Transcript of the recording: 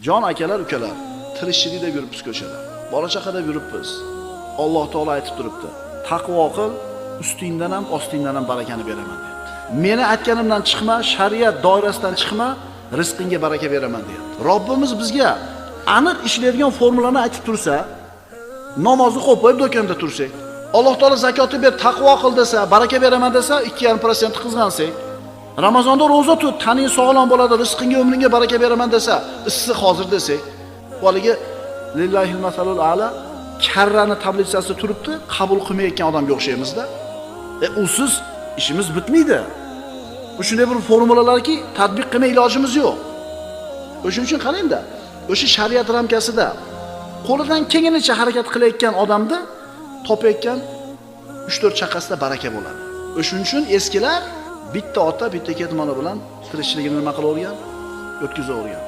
Jon akalar, ukalar, tirikchilikda yuribmiz ko'chada. Bola chaqada yuribmiz. Alloh taolo aytib turibdi. Taqvo qil, ustingdan ham, ostingdan ham barakani beraman deyapti. Meni aytganimdan chiqma, shariat doirasidan chiqma, rizqingga baraka beraman deyapti. Robbimiz bizga aniq ishlaydigan formulani aytib tursa, namozni qo'yib do'konda tursak, Alloh taolo zakotni ber, taqvo qil desa, baraka beraman desa, 2,5% qizg'ansak, Ramazonda roza tut, taning sog'lom bo'ladi, rizqingga, umringga baraka beraman desa, issiq hozir desak, bolige lillahil masalul a'la karrani tablitsasida turibdi, qabul qilmayotgan odamga o'xshaymizda. Usiz ishimiz bitmaydi. Bu shunday bir formulalarki, tatbiq qilmay ilojimiz yo'q. O'shuning uchun qarangda, o'sha shariat ramkasida qo'lidan kelganicha harakat qilayotgan odamda topayotgan 3-4 chaqasida baraka bo'ladi. O'shuning uchun eskilar bitta ota, bitta ketmoni bilan tirikchiligini nima qilavergan? O'tkazavergan.